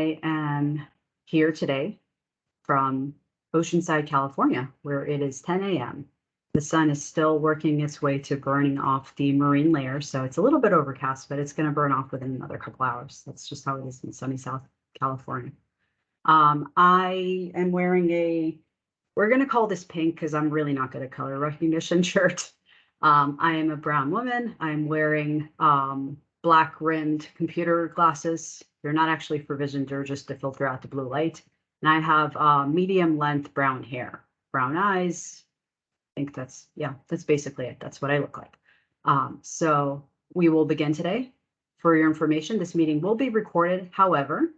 I am here today from Oceanside, California, where it is 10 a.m. The sun is still working its way to burning off the marine layer, so it's a little bit overcast, but it's going to burn off within another couple hours. That's just how it is in sunny South California. I am wearing we're going to call this pink because I'm really not good at color recognition shirt. I am a brown woman. I'm wearing black rimmed computer glasses. They're not actually for vision, they're just to filter out the blue light. And I have medium length brown hair, brown eyes. I think that's basically it. That's what I look like. So we will begin today. For your information, this meeting will be recorded. However,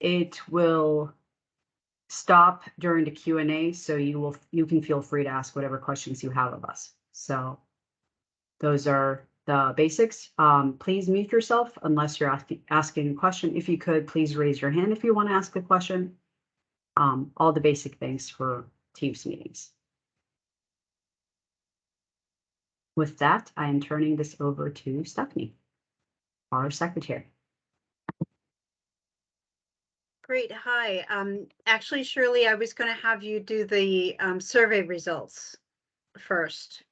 it will stop during the Q&A, so you can feel free to ask whatever questions you have of us. So those are the basics. Please mute yourself unless you're asking a question. If you could, please raise your hand if you want to ask a question. All the basic things for Teams meetings. With that, I am turning this over to Stephanie, our secretary. Great. Hi. Actually, Shirley, I was going to have you do the survey results first.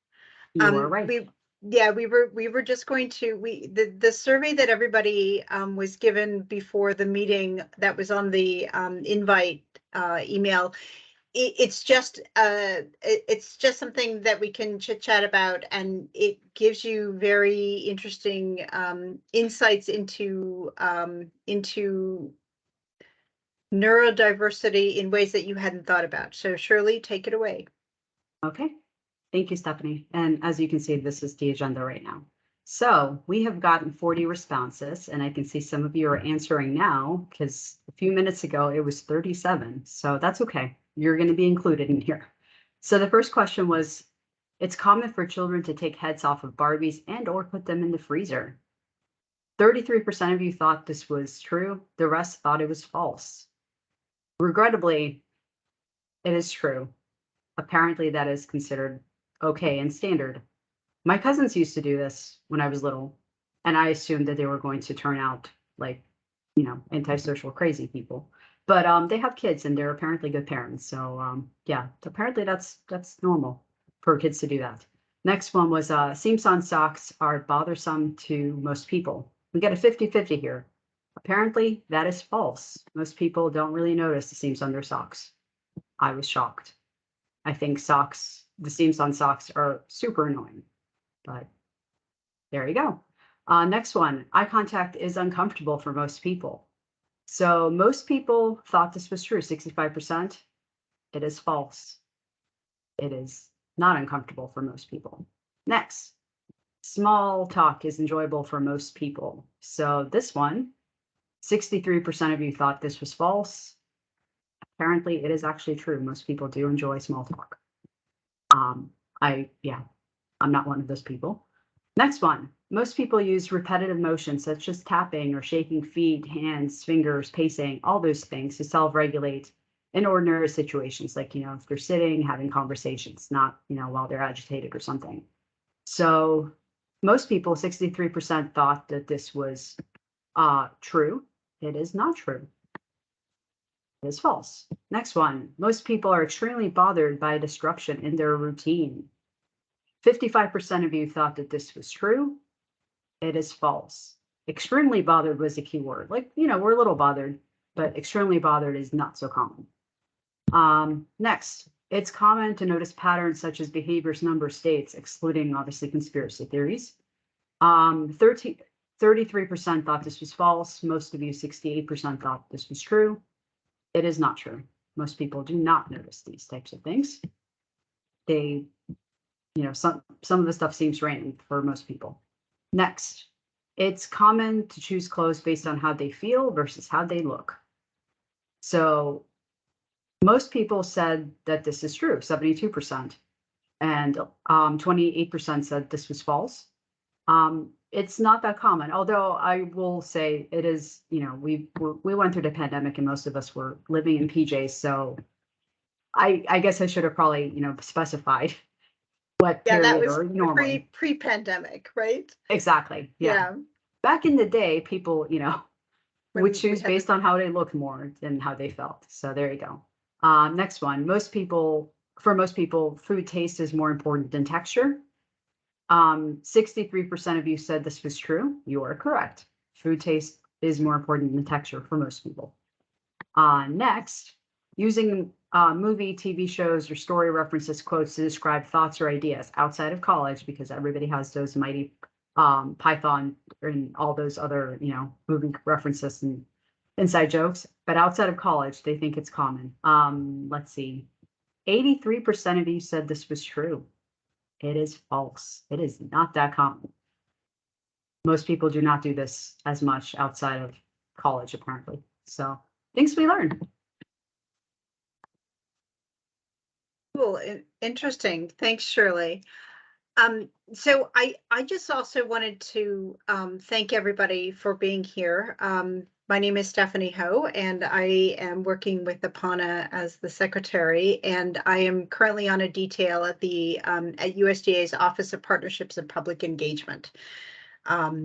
You are right. We were just going to the survey that everybody was given before the meeting that was on the invite email. It's just something that we can chit chat about, and it gives you very interesting insights into neurodiversity in ways that you hadn't thought about. So Shirley, take it away. Okay. Thank you, Stephanie. And as you can see, this is the agenda right now. So we have gotten 40 responses, and I can see some of you are answering now because a few minutes ago it was 37. So that's okay. You're going to be included in here. So the first question was, it's common for children to take heads off of Barbies and or put them in the freezer. 33% of you thought this was true. The rest thought it was false. Regrettably, it is true. Apparently that is considered okay and standard. My cousins used to do this when I was little, and I assumed that they were going to turn out like, antisocial crazy people. But they have kids and they're apparently good parents. So yeah, apparently that's normal for kids to do that. Next one was seams on socks are bothersome to most people. We get a 50-50 here. Apparently that is false. Most people don't really notice the seams on their socks. I was shocked. I think the seams on socks are super annoying, but there you go. Next one, eye contact is uncomfortable for most people. So most people thought this was true, 65%. It is false. It is not uncomfortable for most people. Next, small talk is enjoyable for most people. So this one, 63% of you thought this was false. Apparently, it is actually true. Most people do enjoy small talk. I'm not one of those people. Next one, most people use repetitive motions such as tapping or shaking feet, hands, fingers, pacing, all those things to self-regulate in ordinary situations, like, if they're sitting, having conversations, not, while they're agitated or something. So most people, 63% thought that this was true. It is not true. It is false. Next one, most people are extremely bothered by a disruption in their routine. 55% of you thought that this was true. It is false. Extremely bothered was the key word. Like, we're a little bothered, but extremely bothered is not so common. Next, it's common to notice patterns such as behaviors, number, states, excluding obviously conspiracy theories. 33% thought this was false. Most of you, 68%, thought this was true. It is not true. Most people do not notice these types of things. They, some of the stuff seems random for most people. Next, it's common to choose clothes based on how they feel versus how they look. So most people said that this is true, 72%, and 28% said this was false. It's not that common, although I will say it is, we went through the pandemic and most of us were living in PJs. So I guess I should have probably, specified what period that was or normal. Pre-pandemic, right? Exactly. Yeah. Back in the day, people, when would we choose had based on how they look more than how they felt. So there you go. Next one. For most people, food taste is more important than texture. 63% of you said this was true. You are correct. Food taste is more important than texture for most people. Next, using movie, TV shows, or story references, quotes to describe thoughts or ideas outside of college, because everybody has those mighty Python and all those other, movie references and inside jokes. But outside of college, they think it's common. Let's see. 83% of you said this was true. It is false. It is not that common. Most people do not do this as much outside of college, apparently. So things we learn. Cool. Interesting. Thanks, Shirley. So I just also wanted to thank everybody for being here. My name is Stephanie Ho, and I am working with APANA as the secretary, and I am currently on a detail at the at USDA's Office of Partnerships and Public Engagement. Yeah,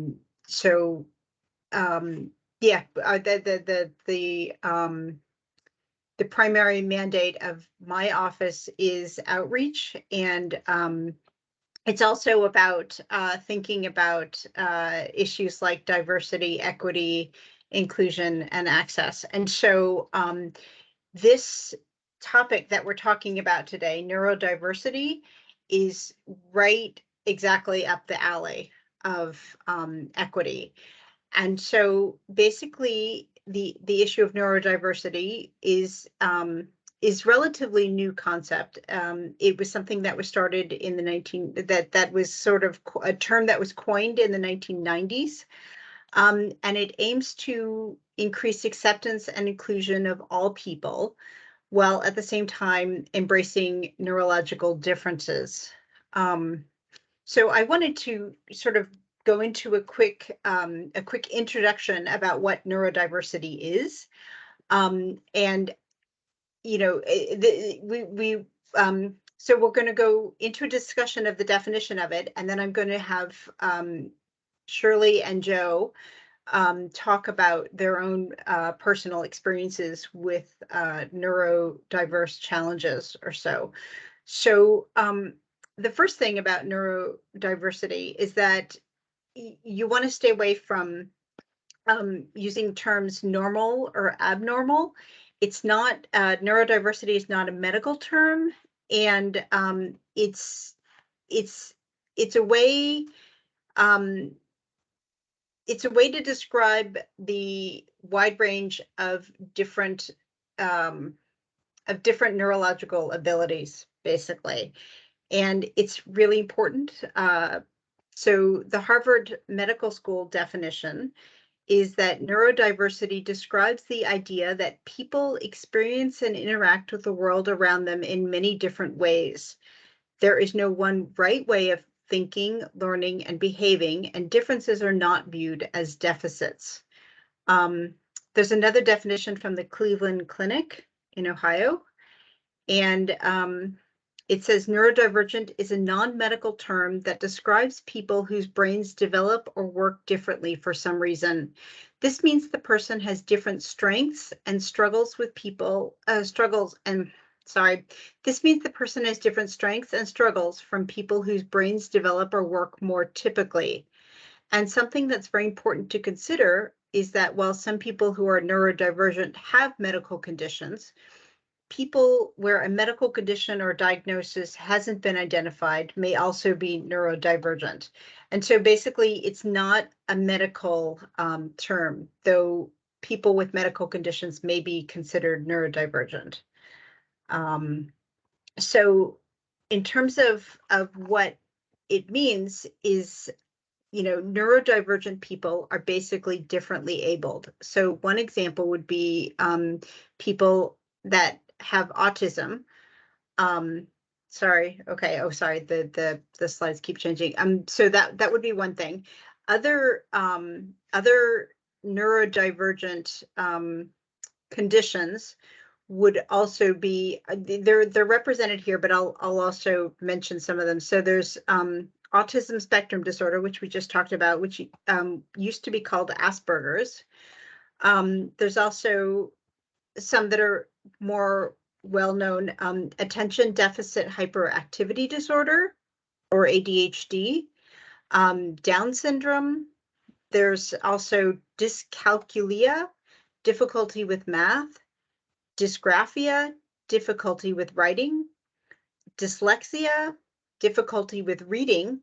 the primary mandate of my office is outreach, and it's also about thinking about issues like diversity, equity, inclusion, and access. And so this topic that we're talking about today, neurodiversity, is right exactly up the alley of equity. And so basically the issue of neurodiversity is relatively new concept. It was something that was started in the that was sort of a term that was coined in the 1990s. And it aims to increase acceptance and inclusion of all people, while at the same time embracing neurological differences. So I wanted to sort of go into a quick introduction about what neurodiversity is, and so we're going to go into a discussion of the definition of it, and then I'm going to have Shirley and Joe talk about their own personal experiences with neurodiverse challenges or so. So the first thing about neurodiversity is that you want to stay away from using terms normal or abnormal. It's not, neurodiversity is not a medical term, and it's a way, it's a way to describe the wide range of different neurological abilities, basically. And it's really important. So the Harvard Medical School definition is that neurodiversity describes the idea that people experience and interact with the world around them in many different ways. There is no one right way of thinking, learning, and behaving, and differences are not viewed as deficits. There's another definition from the Cleveland Clinic in Ohio, and it says neurodivergent is a non-medical term that describes people whose brains develop or work differently for some reason. This means the person has different strengths and struggles with people, this means the person has different strengths and struggles from people whose brains develop or work more typically. And something that's very important to consider is that while some people who are neurodivergent have medical conditions, people where a medical condition or diagnosis hasn't been identified may also be neurodivergent. And so basically it's not a medical term, though people with medical conditions may be considered neurodivergent. So in terms of what it means is, neurodivergent people are basically differently abled. So one example would be people that have autism. Sorry. Okay. Oh, sorry. The slides keep changing. So that would be one thing. Other neurodivergent conditions would also be, they're represented here, but I'll also mention some of them. So there's autism spectrum disorder, which we just talked about, which used to be called Asperger's. There's also some that are more well-known, attention deficit hyperactivity disorder, or ADHD, Down syndrome. There's also dyscalculia, difficulty with math, dysgraphia, difficulty with writing, dyslexia, difficulty with reading,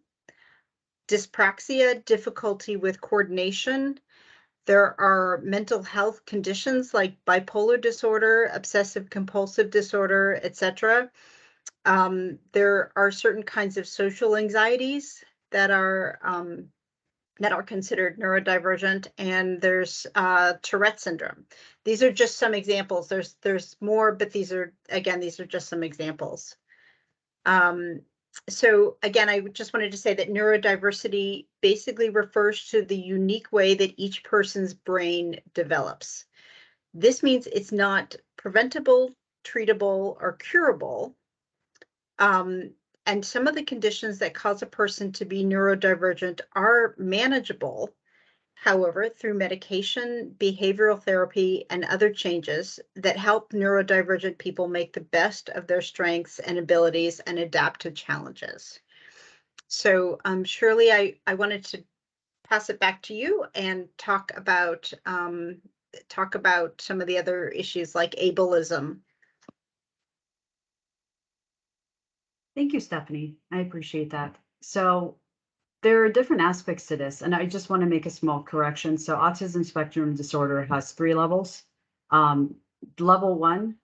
dyspraxia, difficulty with coordination. There are mental health conditions like bipolar disorder, obsessive compulsive disorder, etc. There are certain kinds of social anxieties that are considered neurodivergent, and there's Tourette syndrome. These are just some examples. There's more, but these are just some examples. So again, I just wanted to say that neurodiversity basically refers to the unique way that each person's brain develops. This means it's not preventable, treatable, or curable. And some of the conditions that cause a person to be neurodivergent are manageable, however, through medication, behavioral therapy, and other changes that help neurodivergent people make the best of their strengths and abilities and adapt to challenges. So Shirley, I wanted to pass it back to you and talk about some of the other issues like ableism. Thank you, Stephanie. I appreciate that. So there are different aspects to this, and I just want to make a small correction. So autism spectrum disorder has 3 levels. Level 1,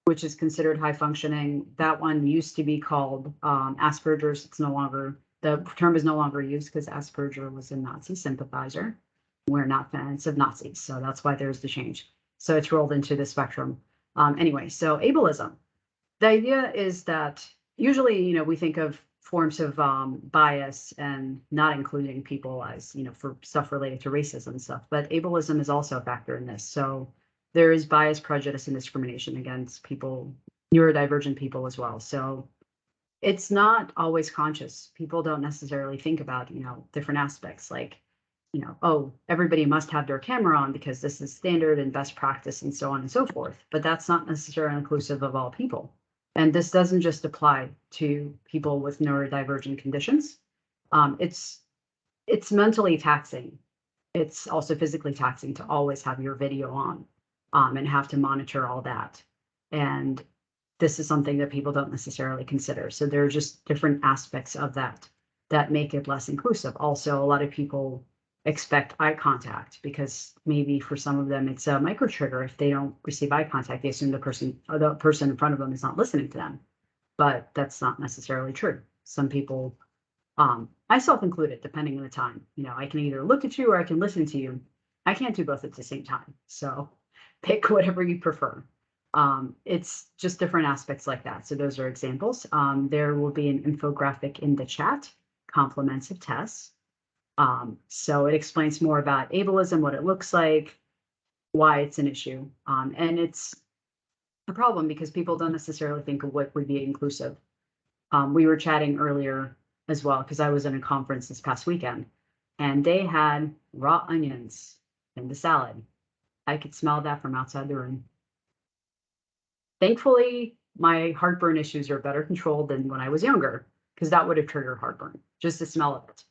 which is considered high functioning, that one used to be called Asperger's. It's no longer, the term is no longer used because Asperger was a Nazi sympathizer. We're not fans of Nazis, so that's why there's the change. So it's rolled into the spectrum. Anyway, so ableism. The idea is that usually, we think of forms of bias and not including people as, for stuff related to racism and stuff, but ableism is also a factor in this. So there is bias, prejudice, and discrimination against people, neurodivergent people as well. So it's not always conscious. People don't necessarily think about, different aspects like, oh, everybody must have their camera on because this is standard and best practice and so on and so forth. But that's not necessarily inclusive of all people. And this doesn't just apply to people with neurodivergent conditions. It's mentally taxing. It's also physically taxing to always have your video on and have to monitor all that. And this is something that people don't necessarily consider. So there are just different aspects of that make it less inclusive. Also, a lot of people expect eye contact because maybe for some of them it's a micro trigger. If they don't receive eye contact, they assume the person in front of them is not listening to them, but that's not necessarily true. Some people, myself included, depending on the time, I can either look at you or I can listen to you. I can't do both at the same time, so pick whatever you prefer. It's just different aspects like that. So those are examples. There will be an infographic in the chat, complements of tests. So it explains more about ableism, what it looks like, why it's an issue. And it's a problem because people don't necessarily think of what would be inclusive. We were chatting earlier as well, because I was in a conference this past weekend, and they had raw onions in the salad. I could smell that from outside the room. Thankfully, my heartburn issues are better controlled than when I was younger, because that would have triggered heartburn, just the smell of it.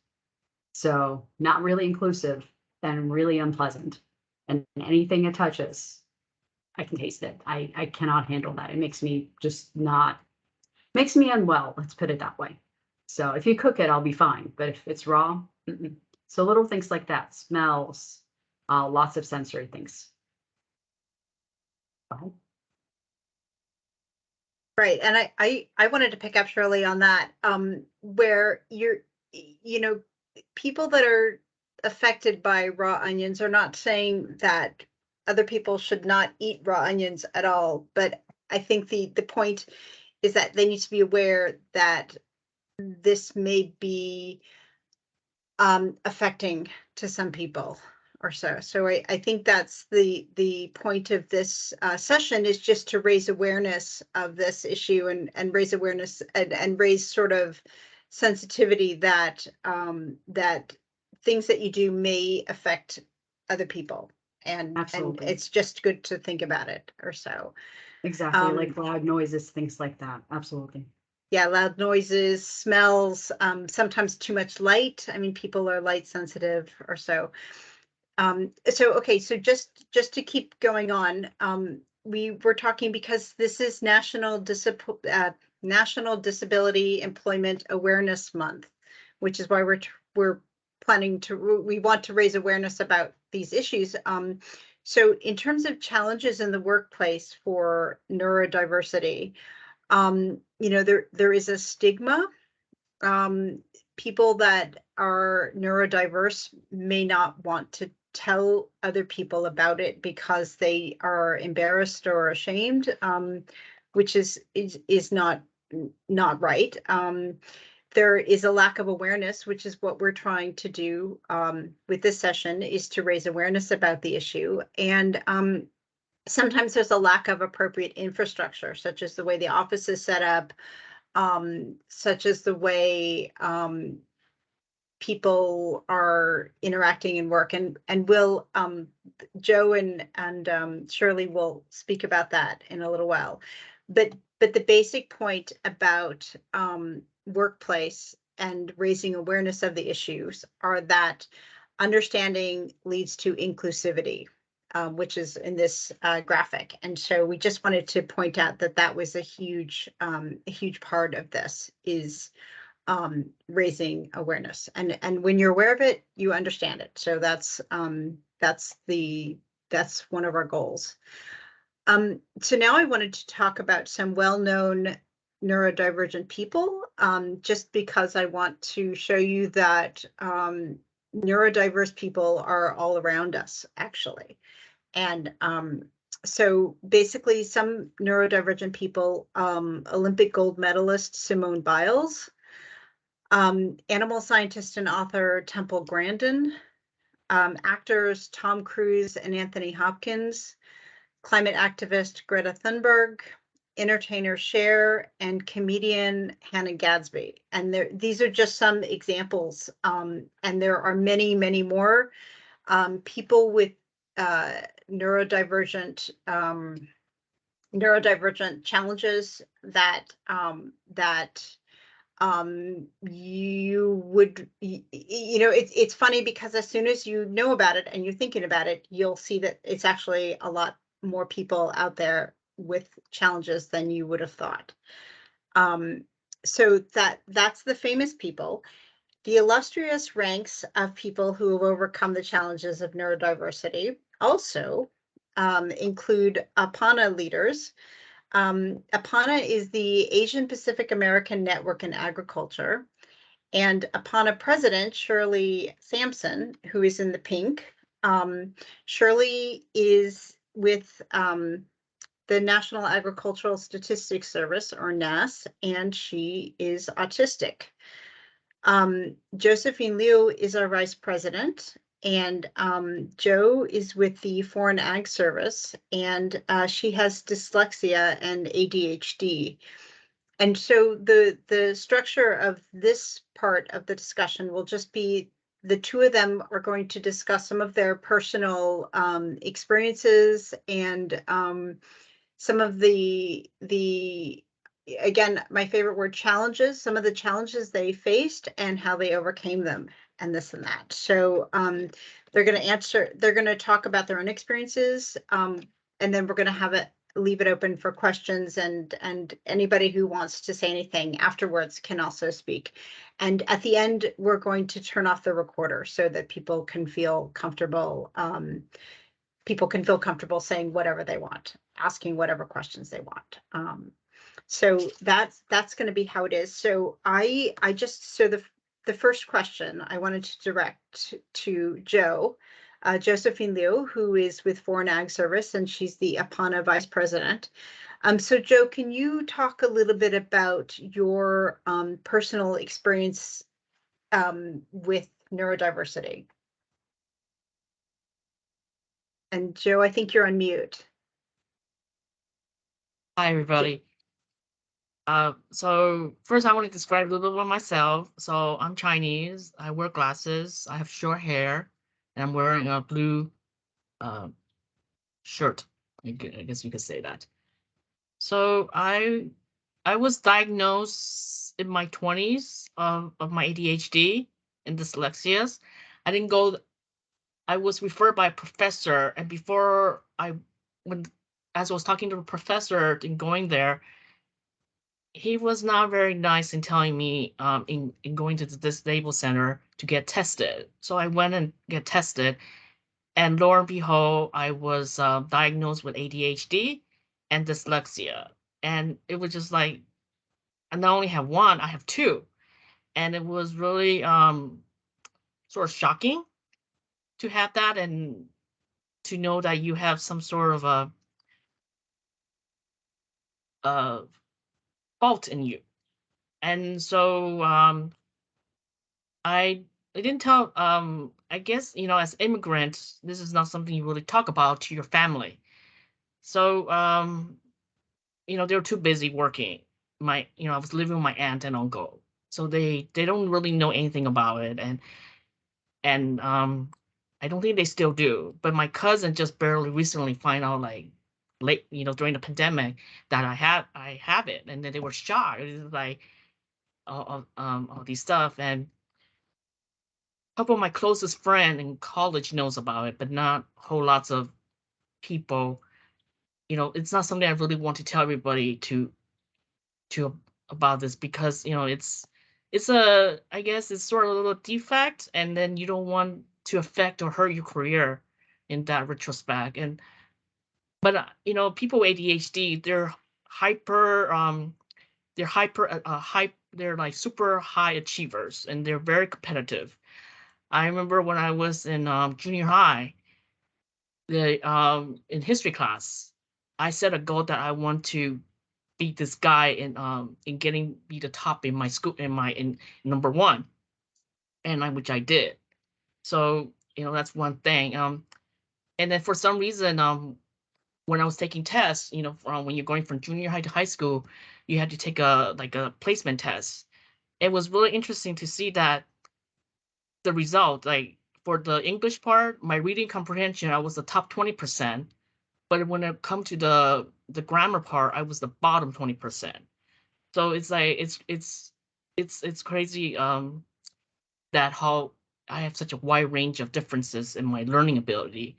So not really inclusive and really unpleasant. And anything it touches, I can taste it. I cannot handle that. It makes me makes me unwell. Let's put it that way. So if you cook it, I'll be fine. But if it's raw, so little things like that, smells, lots of sensory things. Right. And I wanted to pick up, Shirley, on that, where people that are affected by raw onions are not saying that other people should not eat raw onions at all. But I think the point is that they need to be aware that this may be affecting to some people or so. So I think that's the point of this session, is just to raise awareness of this issue and raise awareness and raise sort of sensitivity that that things that you do may affect other people. and Absolutely. it's just good to think about it or so. Exactly, like loud noises, things like that. Absolutely. Yeah, loud noises, smells, sometimes too much light. I mean, people are light sensitive or so. Okay, so just to keep going on, we were talking because this is National Disability Employment Awareness Month, which is why we're planning to, we want to raise awareness about these issues. So in terms of challenges in the workplace for neurodiversity, you know, there is a stigma. People that are neurodiverse may not want to tell other people about it because they are embarrassed or ashamed, which is not right. There is a lack of awareness, which is what we're trying to do with this session, is to raise awareness about the issue. And sometimes there's a lack of appropriate infrastructure, such as the way the office is set up, such as the way people are interacting in work, and will Joe and Shirley will speak about that in a little while. But the basic point about workplace and raising awareness of the issues are that understanding leads to inclusivity, which is in this graphic. And so we just wanted to point out that that was a huge part of this, is raising awareness. And when you're aware of it, you understand it. So that's one of our goals. So now I wanted to talk about some well-known neurodivergent people, just because I want to show you that neurodiverse people are all around us, actually. And so basically, some neurodivergent people, Olympic gold medalist Simone Biles, animal scientist and author Temple Grandin, actors Tom Cruise and Anthony Hopkins, climate activist Greta Thunberg, entertainer Cher, and comedian Hannah Gadsby. And these are just some examples, and there are many, many more people with neurodivergent challenges that you would, you know, it's funny because as soon as you know about it and you're thinking about it, you'll see that it's actually a lot more people out there with challenges than you would have thought. So that's the famous people. The illustrious ranks of people who have overcome the challenges of neurodiversity also include APANA leaders. APANA is the Asian Pacific American Network in Agriculture, and APANA president, Shirley Sampson, who is in the pink. Shirley is with the National Agricultural Statistics Service, or NAS, and she is autistic. Josephine Liu is our vice president, and Joe is with the Foreign Ag Service, and she has dyslexia and ADHD. And so the structure of this part of the discussion will just be the two of them are going to discuss some of their personal experiences and some of the again, my favorite word, challenges, some of the challenges they faced and how they overcame them, and this and that. So they're going to talk about their own experiences, and then we're going to leave it open for questions, and anybody who wants to say anything afterwards can also speak. And at the end, we're going to turn off the recorder so that people can feel comfortable. People can feel comfortable saying whatever they want, asking whatever questions they want. So that's going to be how it is. So the first question I wanted to direct to Joe, Josephine Liu, who is with Foreign Ag Service, and she's the APANA vice president. So Joe, can you talk a little bit about your personal experience with neurodiversity? And Joe, I think you're on mute. Hi, everybody. So first I want to describe a little bit about myself. So I'm Chinese, I wear glasses, I have short hair, and I'm wearing a blue shirt. I guess you could say that. So I was diagnosed in my 20s of my ADHD and dyslexia. I didn't go. I was referred by a professor, and before as I was talking to a professor and going there, he was not very nice in telling me in going to the disabled center to get tested. So I went and get tested, and lo and behold, I was diagnosed with ADHD and dyslexia. And it was just like, I not only have one, I have two. And it was really sort of shocking to have that and to know that you have some sort of a fault in you. And so I didn't tell, I guess, as immigrants, this is not something you really talk about to your family. So, they were too busy working. I was living with my aunt and uncle. So they don't really know anything about it. And I don't think they still do. But my cousin just barely recently find out, like, late, during the pandemic, that I have it. And then they were shocked. It was like all these stuff. And couple of my closest friend in college knows about it, but not whole lots of people. It's not something I really want to tell everybody to about this, because it's I guess it's sort of a little defect, and then you don't want to affect or hurt your career in that retrospect. But people with ADHD, they're hyper they're like super high achievers, and they're very competitive. I remember when I was in junior high, in history class, I set a goal that I want to beat this guy in getting be the top in my school in number one, and which I did. So that's one thing. And then for some reason, when I was taking tests, when you're going from junior high to high school, you had to take a placement test. It was really interesting to see that the result, like for the English part, my reading comprehension, I was the top 20%. But when it come to the grammar part, I was the bottom 20%. So it's like it's crazy that how I have such a wide range of differences in my learning ability.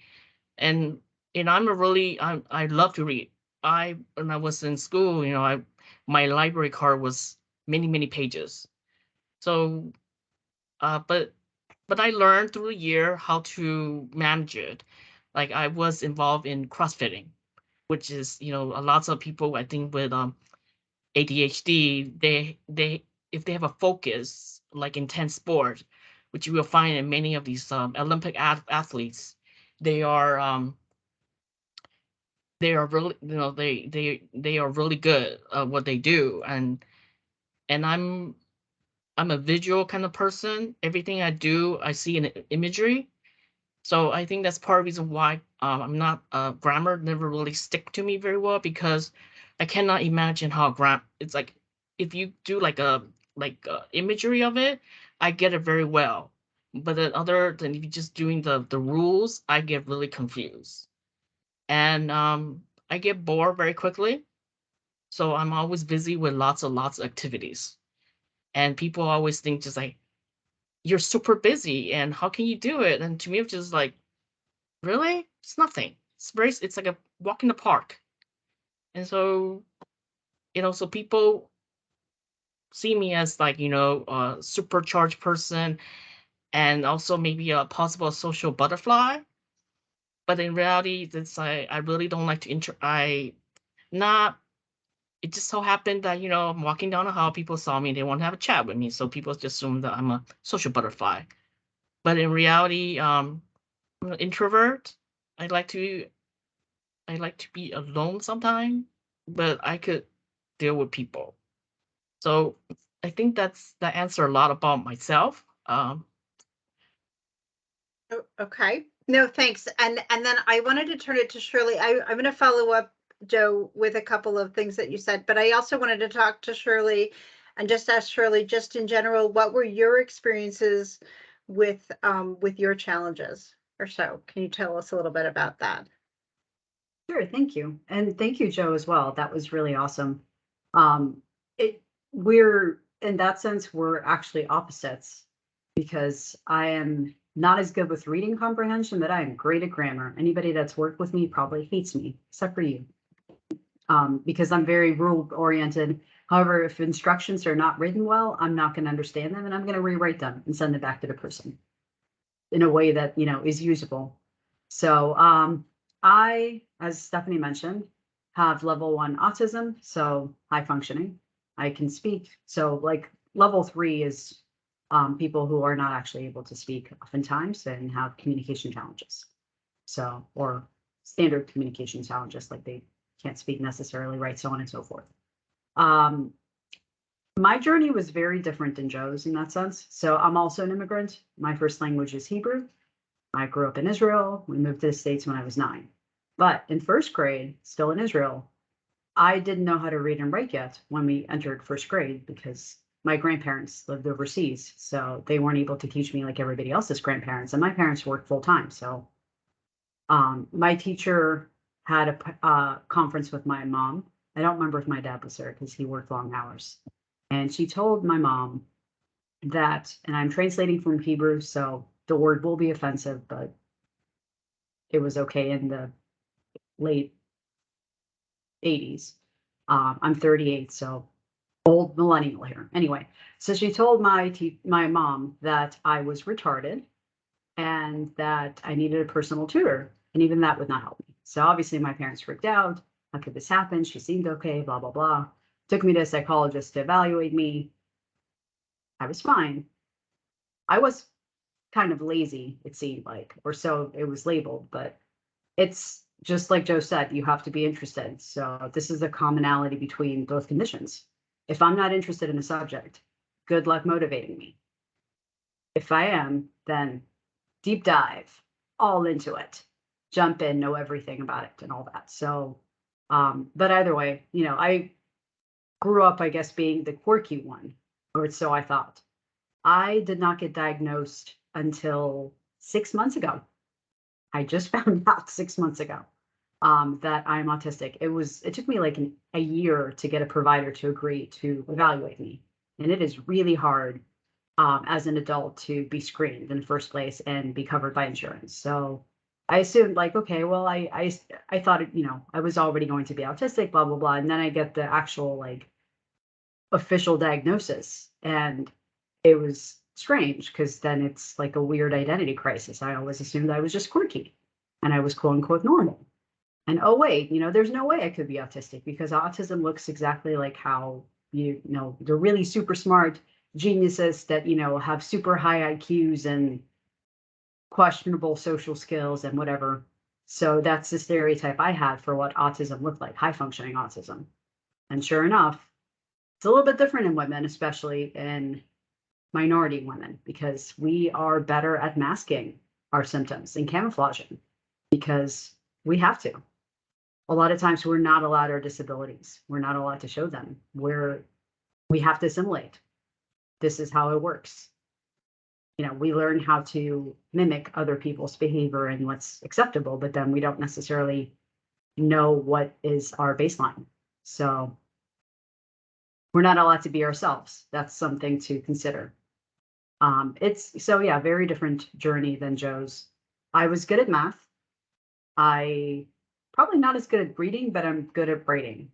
And I love to read. When I was in school, my library card was many pages. So but I learned through the year how to manage it. Like, I was involved in CrossFitting, which is, a lots of people, I think, with ADHD, they if they have a focus like intense sport, which you will find in many of these Olympic athletes, they are really, they are really good at what they do. And I'm a visual kind of person. Everything I do, I see in imagery. So I think that's part of the reason why I'm not grammar never really stick to me very well, because I cannot imagine how it's like if you do like a imagery of it, I get it very well. But then other than if you're just doing the rules, I get really confused. And I get bored very quickly. So I'm always busy with lots of activities. And people always think just like, you're super busy and how can you do it? And to me, it's just like, really? It's nothing. It's like a walk in the park. And so, so people see me as like, a supercharged person, and also maybe a possible social butterfly. But in reality, it's like, I really don't like to not, it just so happened that, I'm walking down the hall, people saw me, they want to have a chat with me. So people just assume that I'm a social butterfly. But in reality, I'm an introvert. I like to be alone sometime, but I could deal with people. So I think that answer a lot about myself. Okay. No, thanks. And then I wanted to turn it to Shirley. I'm going to follow up, Joe, with a couple of things that you said, but I also wanted to talk to Shirley and just ask Shirley, just in general, what were your experiences with your challenges? or so. Can you tell us a little bit about that? Sure, thank you. And thank you, Joe, as well. That was really awesome. It we're in that sense, we're actually opposites because I am not as good with reading comprehension, but I am great at grammar. Anybody that's worked with me probably hates me, except for you. Because I'm very rule oriented. However, if instructions are not written well, I'm not going to understand them and I'm going to rewrite them and send it back to the person in a way that, is usable. So, I, as Stephanie mentioned, have level 1 autism, so high functioning. I can speak. So like level 3 is people who are not actually able to speak oftentimes and have communication challenges. So, or standard communication challenges, like they can't speak necessarily right, so on and so forth. My journey was very different than Joe's in that sense. So I'm also an immigrant. My first language is Hebrew. I grew up in Israel. We moved to the States when I was 9. But in first grade, still in Israel, I didn't know how to read and write yet when we entered first grade because my grandparents lived overseas. So they weren't able to teach me like everybody else's grandparents. And my parents worked full time. So my teacher had a conference with my mom. I don't remember if my dad was there because he worked long hours. And she told my mom that, and I'm translating from Hebrew, so the word will be offensive, but it was okay in the late 80s. I'm 38, so old millennial here. Anyway, so she told my mom that I was retarded and that I needed a personal tutor, and even that would not help me. So obviously my parents freaked out. How could this happen? She seemed okay, blah, blah, blah. Took me to a psychologist to evaluate me. I was fine. I was kind of lazy, it seemed like, or so it was labeled, but it's just like Joe said, you have to be interested. So this is a commonality between both conditions. If I'm not interested in a subject, good luck motivating me. If I am, then deep dive, all into it, jump in, know everything about it and all that. So, but either way, I grew up, I guess, being the quirky one, or so I thought. I did not get diagnosed until 6 months ago. I just found out 6 months ago that I'm autistic. It took me like a year to get a provider to agree to evaluate me. And it is really hard as an adult to be screened in the first place and be covered by insurance. So I assumed like, okay, well, I thought, I was already going to be autistic, blah, blah, blah. And then I get the actual like official diagnosis. And it was strange because then it's like a weird identity crisis. I always assumed I was just quirky and I was quote unquote normal. And oh, wait, there's no way I could be autistic because autism looks exactly like how, they're really super smart geniuses that, have super high IQs and questionable social skills and whatever. So that's the stereotype I had for what autism looked like, high functioning autism. And sure enough, it's a little bit different in women, especially in minority women, because we are better at masking our symptoms and camouflaging because we have to. A lot of times we're not allowed our disabilities. We're not allowed to show them. We have to assimilate. This is how it works. We learn how to mimic other people's behavior and what's acceptable, but then we don't necessarily know what is our baseline. So we're not allowed to be ourselves. That's something to consider. Very different journey than Joe's. I was good at math. I probably not as good at reading, but I'm good at writing.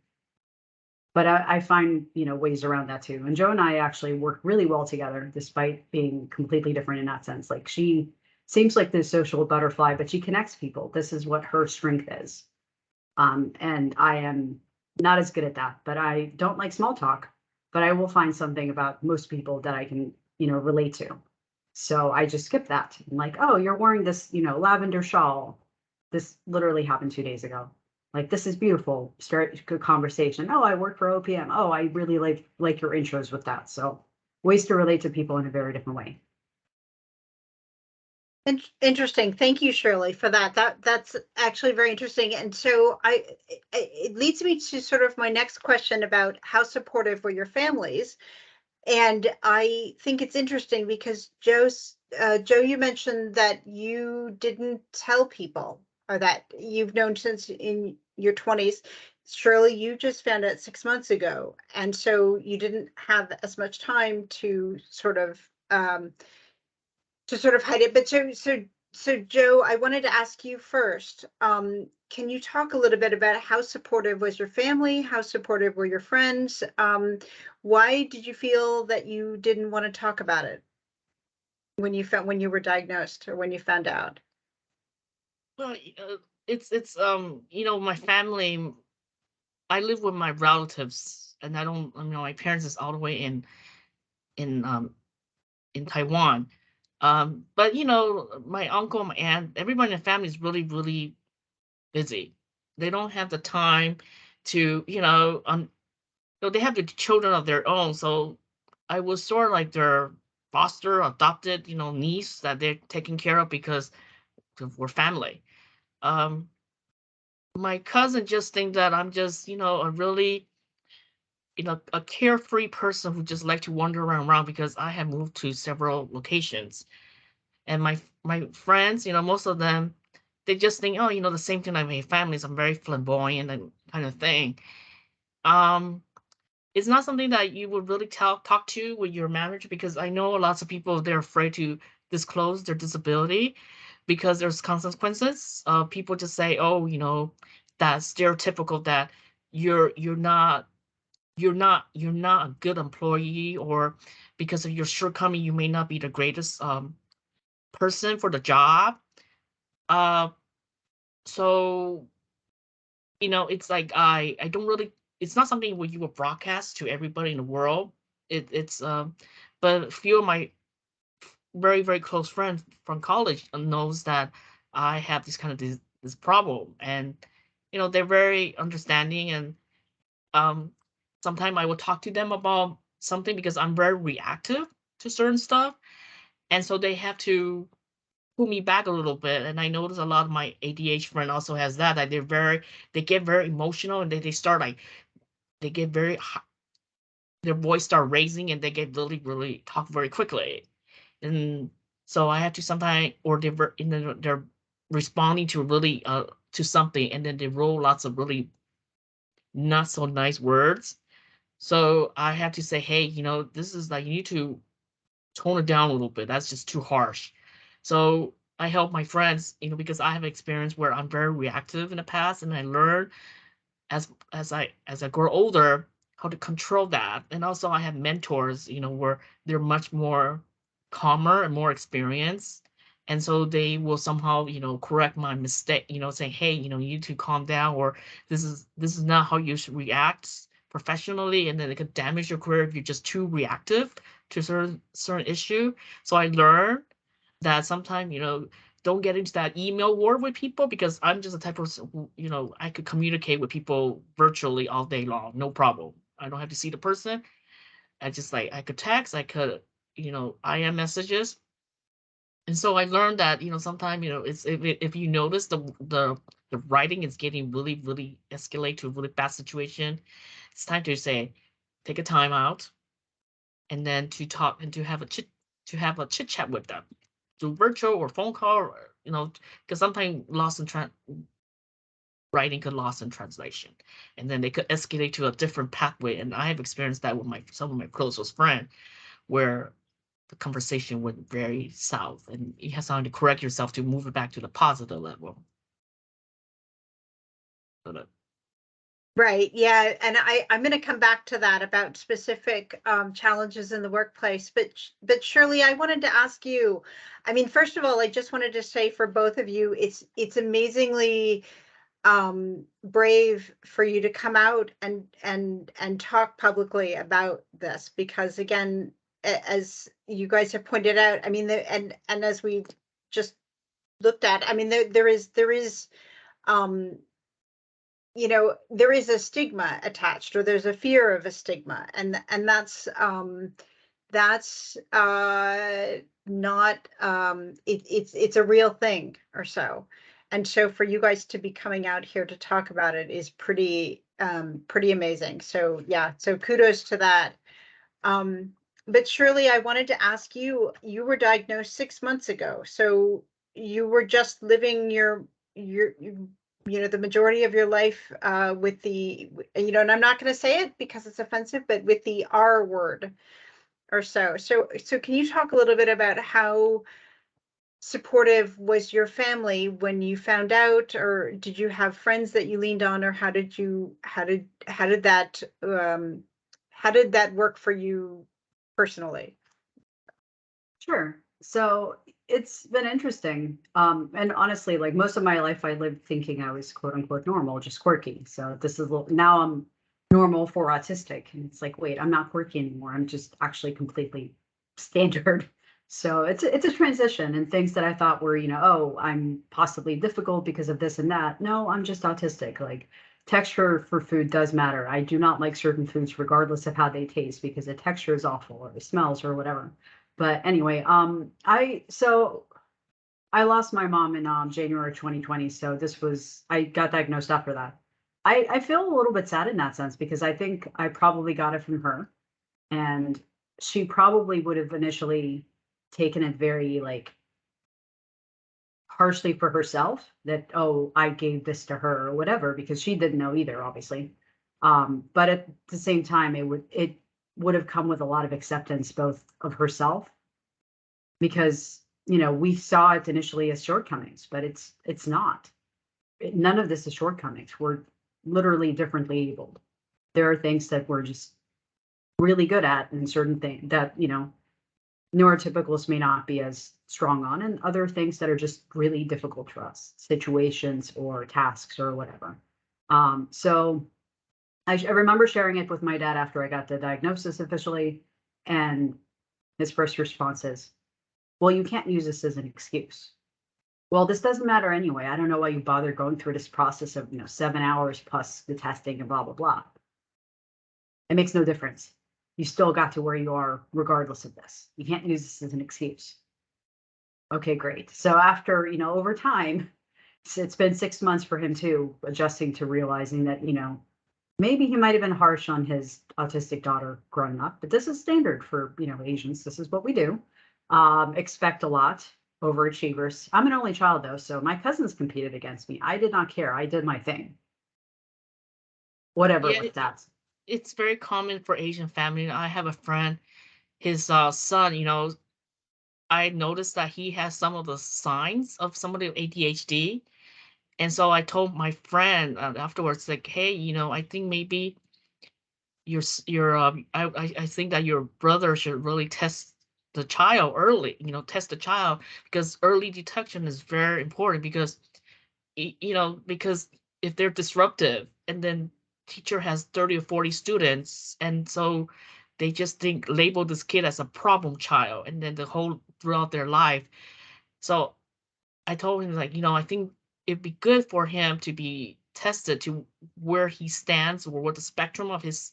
But I find, ways around that too. And Joe and I actually work really well together, despite being completely different in that sense. Like she seems like the social butterfly, but she connects people. This is what her strength is. And I am not as good at that, but I don't like small talk, but I will find something about most people that I can, relate to. So I just skip that. I'm like, oh, you're wearing this, lavender shawl. This literally happened 2 days ago. Like, this is beautiful. Start a good conversation. Oh, I work for OPM. Oh, I really like your intros with that. So ways to relate to people in a very different way. Interesting. Thank you, Shirley, for that. That's actually very interesting. And so it leads me to sort of my next question about how supportive were your families. And I think it's interesting because Joe, you mentioned that you didn't tell people, or that you've known since in your 20s. Shirley, you just found out 6 months ago, and so you didn't have as much time to sort of hide it. But so Joe, I wanted to ask you first. Can you talk a little bit about how supportive was your family? How supportive were your friends? Why did you feel that you didn't want to talk about it when you were diagnosed, or when you found out? Well, it's you know, my family. I live with my relatives, and I don't. You know, my parents is all the way in um in Taiwan. But you know, my uncle, my aunt, everybody in the family is really, really busy. They don't have the time to, so they have the children of their own. So I was sort of like their foster adopted, niece that they're taking care of because we're family. Um, my cousin just think that I'm just, a really, a carefree person who just like to wander around because I have moved to several locations. And my friends, most of them, they just think, oh, the same thing like my families. I'm very flamboyant and kind of thing. Um, it's not something that you would really talk to with your manager, because I know lots of people, they're afraid to disclose their disability because there's consequences. People just say, oh, that's stereotypical, that you're not you're not a good employee, or because of your shortcoming you may not be the greatest person for the job. Uh, so it's like I don't really. It's not something where you will broadcast to everybody in the world. It's but a few of my very, very close friends from college knows that I have this kind of this problem, and they're very understanding, and um sometimes I will talk to them about something because I'm very reactive to certain stuff, and so they have to pull me back a little bit. And I notice a lot of my ADH friend also has that they get very emotional, and they start like they get very their voice start raising, and they get really, really talk very quickly. And so I have to sometimes, or they're responding to really to something, and then they roll lots of really not so nice words. So I have to say, hey, this is like, you need to tone it down a little bit. That's just too harsh. So I help my friends, because I have experience where I'm very reactive in the past, and I learned as I grow older how to control that. And also I have mentors, where they're much more calmer and more experienced. And so they will somehow, correct my mistake, say, hey, you need to calm down, or this is not how you should react professionally, and then it could damage your career if you're just too reactive to certain issue. So I learned that sometimes, don't get into that email war with people, because I'm just a type of person who, I could communicate with people virtually all day long, no problem. I don't have to see the person. I just like, I could text, I could, IM messages. And so I learned that, sometimes, it's if you notice the writing is getting really, really escalate to a really bad situation, it's time to say, take a time out, and then to talk and to have a chit chat with them through virtual or phone call, or, because sometimes writing could lost in translation, and then they could escalate to a different pathway. And I have experienced that with some of my closest friends, where the conversation went very south, and you have time to correct yourself to move it back to the positive level. So Right. Yeah. And I'm going to come back to that about specific challenges in the workplace. But Shirley, I wanted to ask you, I mean, first of all, I just wanted to say for both of you, it's amazingly brave for you to come out and talk publicly about this, because again, as you guys have pointed out, I mean, and as we've just looked at, I mean, there is there is a stigma attached, or there's a fear of a stigma, and that's not it's a real thing or so. And so for you guys to be coming out here to talk about it is pretty amazing. So yeah, so kudos to that. But Shirley, I wanted to ask you, you were diagnosed 6 months ago, so you were just living the majority of your life with the, and I'm not going to say it because it's offensive, but with the R word or so. So can you talk a little bit about how supportive was your family when you found out, or did you have friends that you leaned on, or how did that work for you personally? Sure. So it's been interesting. And honestly, like most of my life, I lived thinking I was quote unquote normal, just quirky. So this is now I'm normal for autistic. And it's like, wait, I'm not quirky anymore. I'm just actually completely standard. So it's a transition, and things that I thought were, oh, I'm possibly difficult because of this and that. No, I'm just autistic. Like texture for food does matter. I do not like certain foods regardless of how they taste because the texture is awful or the smells or whatever. But anyway, I lost my mom in January 2020. So I got diagnosed after that. I feel a little bit sad in that sense because I think I probably got it from her, and she probably would have initially taken it very like harshly for herself that, oh, I gave this to her or whatever, because she didn't know either, obviously. But at the same time, it would have come with a lot of acceptance both of herself, because we saw it initially as shortcomings, but it's not. None of this is shortcomings. We're literally differently abled. There are things that we're just really good at, and certain things that neurotypicals may not be as strong on, and other things that are just really difficult for us, situations or tasks or whatever. So I remember sharing it with my dad after I got the diagnosis officially, and his first response is, well, you can't use this as an excuse. Well, this doesn't matter anyway. I don't know why you bother going through this process of 7 hours plus the testing and blah blah blah. It makes no difference. You still got to where you are regardless of this. You can't use this as an excuse. Okay, great. So after over time, it's been 6 months for him too, adjusting to realizing that maybe he might have been harsh on his autistic daughter growing up, but this is standard for Asians. This is what we do. Expect a lot. Overachievers. I'm an only child though, so my cousins competed against me. I did not care. I did my thing. Whatever Yeah, with that. it's very common for Asian family. I have a friend, his son, I noticed that he has some of the signs of somebody with ADHD. And so I told my friend afterwards, like, hey, I think maybe I think that your brother should really test the child early, test the child, because early detection is very important, because because if they're disruptive and then teacher has 30 or 40 students, and so they just label this kid as a problem child, and then the whole throughout their life. So I told him, like, I think it'd be good for him to be tested to where he stands, or what the spectrum of his,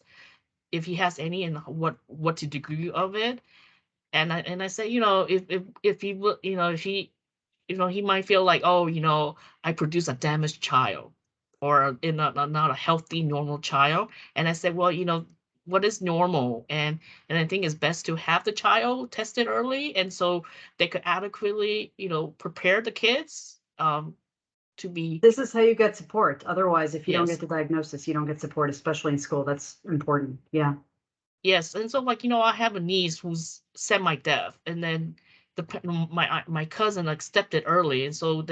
if he has any, and what the degree of it. And I said, if he would, if he, he might feel like, oh, I produce a damaged child, or not a healthy, normal child. And I said, well, what is normal? And I think it's best to have the child tested early, and so they could adequately, prepare the kids to be. This is how you get support. Otherwise, if you don't get Yes. the diagnosis, you don't get support, especially in school. That's important. Yeah. Yes, and so, like, I have a niece who's semi-deaf, and then my cousin accepted early, and so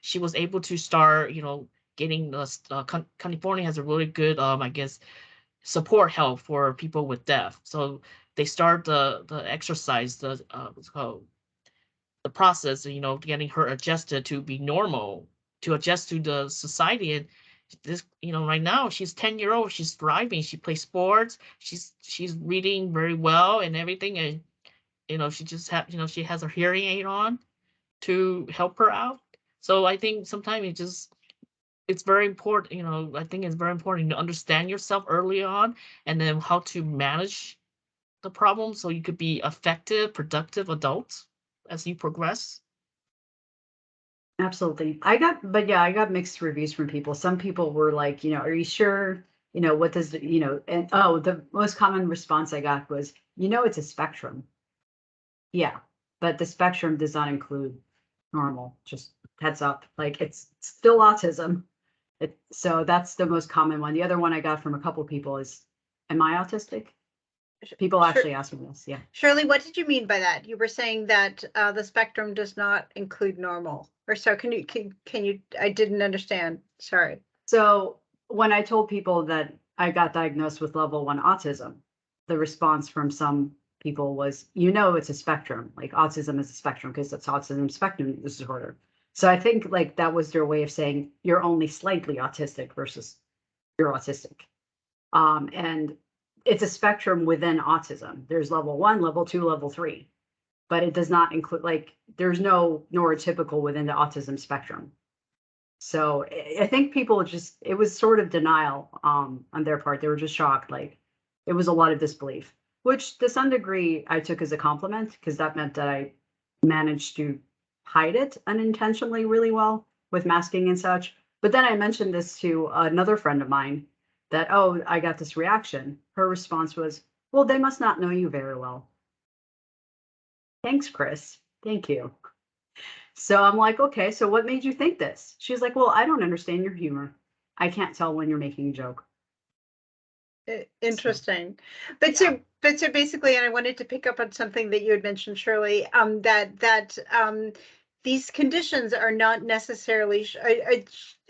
she was able to start, getting the California has a really good, I guess, support help for people with deaf. So they start the exercise, what's it called, the process, getting her adjusted to be normal, to adjust to the society. And this, right now she's 10-year-old, she's thriving, she plays sports, she's reading very well and everything. And she just she has her hearing aid on to help her out. So I think sometimes it's very important, I think it's very important to understand yourself early on, and then how to manage the problem so you could be effective, productive adults as you progress. Absolutely. I got mixed reviews from people. Some people were like, are you sure? What does, and oh, the most common response I got was, you know, it's a spectrum. Yeah, but the spectrum does not include normal, just heads up, like it's still autism. So that's the most common one. The other one I got from a couple people is, am I autistic? People Sure. actually ask me this, yeah. Shirley, what did you mean by that? You were saying that the spectrum does not include normal, or so can you, I didn't understand, sorry. So when I told people that I got diagnosed with level 1 autism, the response from some people was, you know, it's a spectrum, like autism is a spectrum because it's autism spectrum disorder. So I think like that was their way of saying you're only slightly autistic versus you're autistic. And it's a spectrum within autism. There's level 1, level 2, level 3, but it does not include, like, there's no neurotypical within the autism spectrum. So I think people just, it was sort of denial on their part. They were just shocked. Like it was a lot of disbelief, which to some degree I took as a compliment because that meant that I managed to hide it unintentionally really well with masking and such. But then I mentioned this to another friend of mine that, oh, I got this reaction. Her response was, well, they must not know you very well. Thanks, Chris. Thank you. So I'm like, okay, so what made you think this? She's like, well, I don't understand your humor. I can't tell when you're making a joke. Interesting. But so basically, and I wanted to pick up on something that you had mentioned, Shirley, that these conditions are not necessarily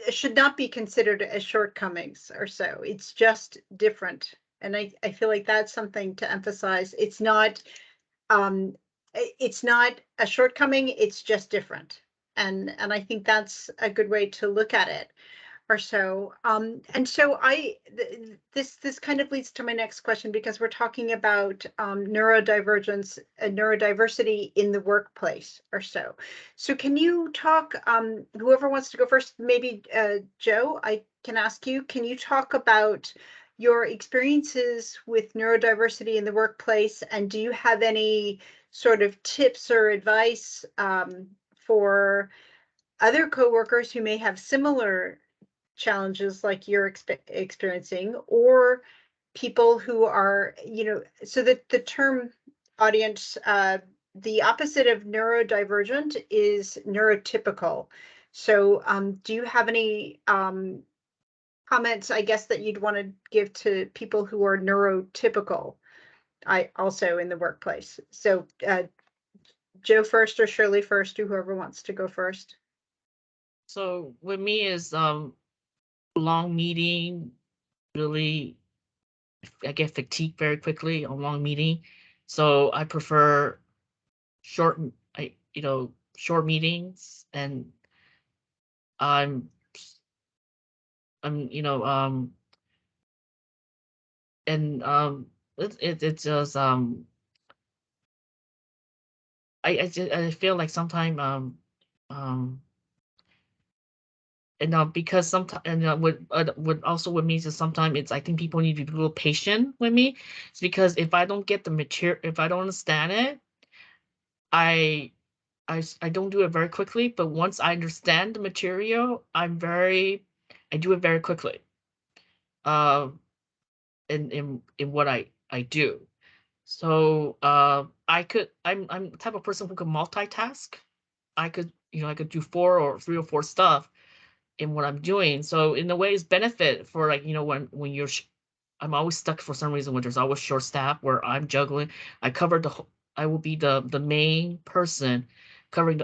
should not be considered as shortcomings or so. It's just different. And I feel like that's something to emphasize. It's not a shortcoming, it's just different. And I think that's a good way to look at it or so. And so this kind of leads to my next question, because we're talking about neurodivergence and neurodiversity in the workplace or so. So can you talk, whoever wants to go first, maybe Joe, I can ask you, can you talk about your experiences with neurodiversity in the workplace, and do you have any sort of tips or advice for other coworkers who may have similar challenges like you're experiencing, or people who are, you know, so that the term audience, the opposite of neurodivergent is neurotypical. So do you have any comments, I guess, that you'd want to give to people who are neurotypical, also in the workplace? So Joe first, or Shirley first, or whoever wants to go first. So with me is long meeting, really I get fatigued very quickly on long meeting. So I prefer short short meetings, and I'm I'm you know and it's just I feel like sometimes and because sometimes, and with also with me is sometimes it's, I think people need to be a little patient with me. It's because if I don't get the material, if I don't understand it, I don't do it very quickly. But once I understand the material, I do it very quickly. Uh, in what I do. So I'm the type of person who can multitask. I could do 3 or 4 stuff in what I'm doing. So in a way, it's benefit for, like, when you're I'm always stuck for some reason when there's always short staff where I'm juggling. I will be the main person covering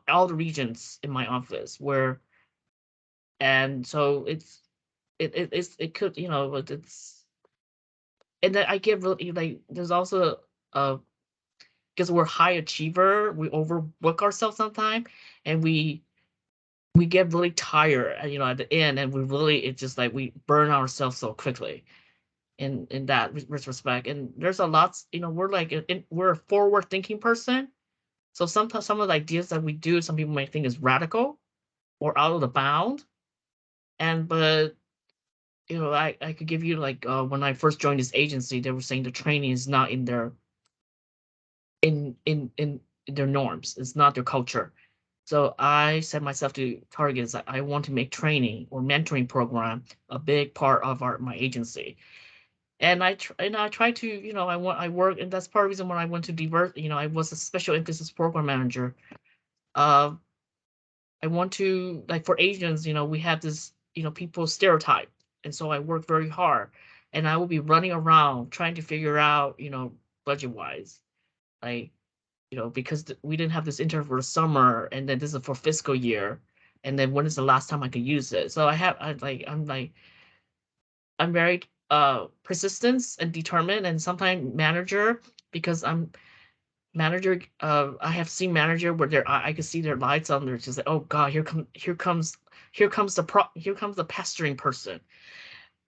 all the regions in my office, and so it could, but it's, and then I get really, like, there's also because we're high achiever, we overwork ourselves sometimes, and we get really tired, at the end, and it's just like we burn ourselves so quickly in that respect. And there's a lot, we're like, we're a forward thinking person. So sometimes some of the ideas that we do, some people might think is radical or out of the bound. But I could give you, like, when I first joined this agency, they were saying the training is not in their norms. It's not their culture. So I set myself to targets that I want to make training or mentoring program a big part of my agency. And I try to, you know, I work, and that's part of the reason when I went to you know, I was a special emphasis program manager. Uh, I want to, like, for Asians, you know, we have this, you know, people stereotype, and so I work very hard, and I will be running around trying to figure out, you know, budget wise, like, you know, because we didn't have this intern for the summer, and then this is for fiscal year, and then when is the last time I could use it? So I'm very persistent and determined, and sometimes manager, because I'm manager. I have seen manager where I can see their lights on. They're just like, oh god, here comes the pestering person.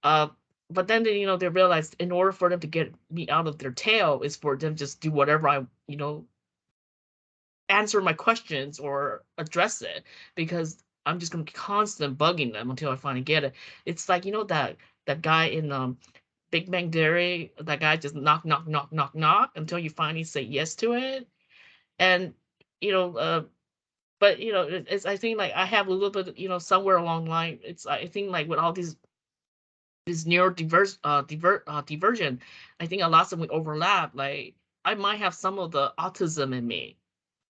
Uh, but then they, you know, they realize in order for them to get me out of their tail is for them just do whatever I, you know, answer my questions or address it, because I'm just gonna be constant bugging them until I finally get it. It's like, you know, that guy in Big Bang Theory, that guy just knock knock knock knock knock until you finally say yes to it. And you know, but you know, it's, I think like I have a little bit, you know, somewhere along the line, it's, I think like with all these divergent, I think a lot of them we overlap. Like I might have some of the autism in me,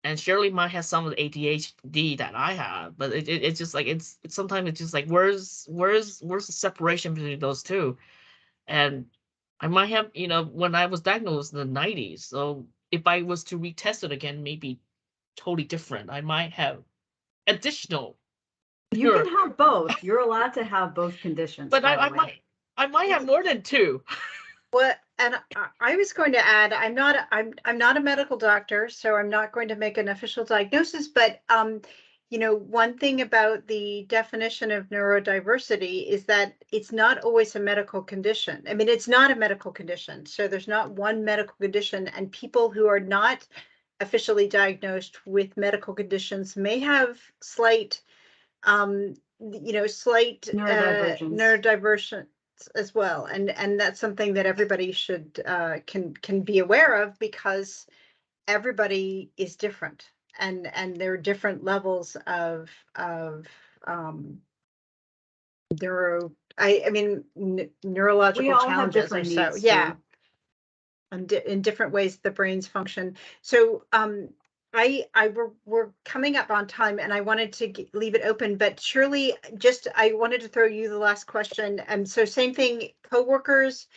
and Shirley might have some of the ADHD that I have, but it's just like it's sometimes it's just like where's the separation between those two? And I might have, you know, when I was diagnosed in the 90s, so if I was to retest it again, maybe totally different. I might have additional, You can have both. You're allowed to have both conditions, but by the way. I might have more than two. Well, and I was going to add, I'm not a medical doctor, so I'm not going to make an official diagnosis, but you know, one thing about the definition of neurodiversity is that it's not always a medical condition. I mean, it's not a medical condition. So there's not one medical condition, and people who are not officially diagnosed with medical conditions may have slight you know, slight Neurodivergence. neurodivergence as well, and that's something that everybody should can be aware of, because everybody is different, and there are different levels of neuro I mean We neurological all have challenges, or different so, needs yeah, too. and in different ways the brains function. So we're coming up on time, and I wanted to leave it open, but Shirley, just I wanted to throw you the last question. And so same thing, coworkers,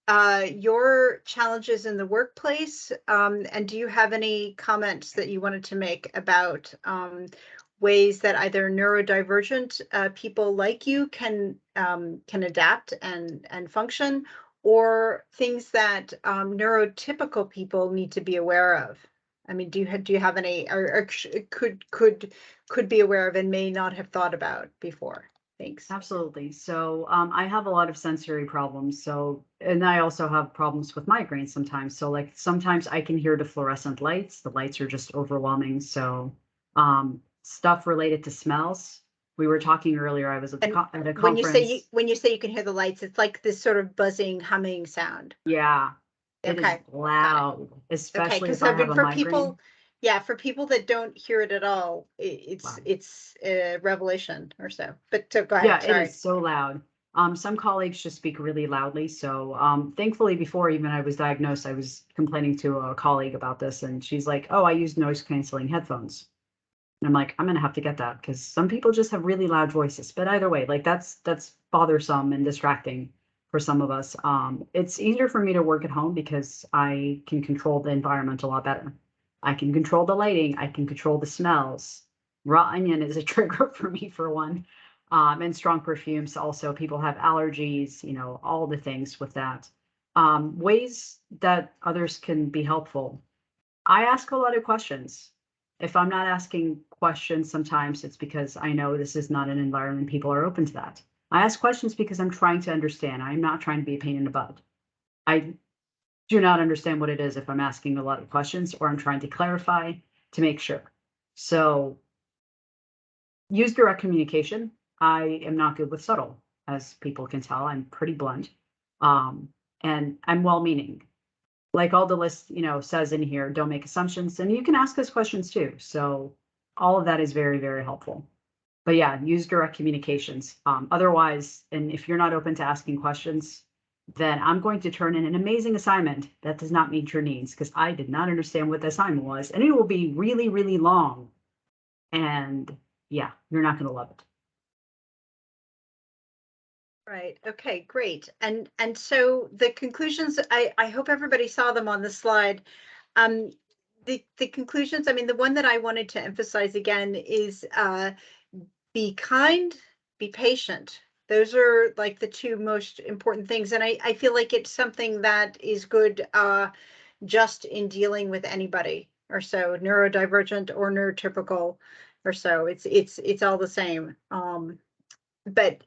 your challenges in the workplace, and do you have any comments that you wanted to make about ways that either neurodivergent people like you can adapt and function, or things that neurotypical people need to be aware of? I mean, do you have any, or could be aware of and may not have thought about before? Thanks. Absolutely. So I have a lot of sensory problems. So, and I also have problems with migraines sometimes. So like sometimes I can hear the fluorescent lights. The lights are just overwhelming. So stuff related to smells. We were talking earlier. I was at, at a conference. When you say you can hear the lights, it's like this sort of buzzing, humming sound. Yeah, it Okay. is loud, especially Because if I have a for migraine. people, yeah, for people that don't hear it at all, Wow. it's a revelation or so. But go ahead. Yeah, Sorry. it is so loud. Some colleagues just speak really loudly. So thankfully, before even I was diagnosed, I was complaining to a colleague about this, and she's like, "Oh, I use noise canceling headphones." And I'm like, I'm gonna have to get that because some people just have really loud voices. But either way, like that's bothersome and distracting for some of us. It's easier for me to work at home because I can control the environment a lot better. I can control the lighting. I can control the smells. Raw onion is a trigger for me for one. And strong perfumes also. People have allergies, you know, all the things with that. Ways that others can be helpful. I ask a lot of questions. If I'm not asking questions, sometimes it's because I know this is not an environment people are open to that. I ask questions because I'm trying to understand. I'm not trying to be a pain in the butt. I do not understand what it is if I'm asking a lot of questions or I'm trying to clarify to make sure. So use direct communication. I am not good with subtle, as people can tell. I'm pretty blunt. And I'm well-meaning. Like all the list, you know, says in here, don't make assumptions. And you can ask us questions too. So all of that is very, very helpful. But yeah, use direct communications. Otherwise, and if you're not open to asking questions, then I'm going to turn in an amazing assignment that does not meet your needs because I did not understand what the assignment was. And it will be really, really long. And yeah, you're not going to love it. Right. Okay, great. And so the conclusions, I hope everybody saw them on the slide. The conclusions, I mean, the one that I wanted to emphasize again is be kind, be patient. Those are like the two most important things. And I feel like it's something that is good just in dealing with anybody or so, neurodivergent or neurotypical or so. It's all the same. But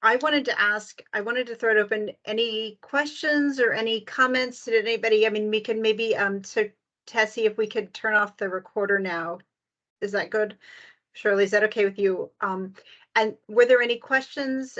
I wanted to throw it open. Any questions or any comments? Did anybody, I mean, we can maybe, so Tessie, if we could turn off the recorder now, is that good? Shirley, is that okay with you? And were there any questions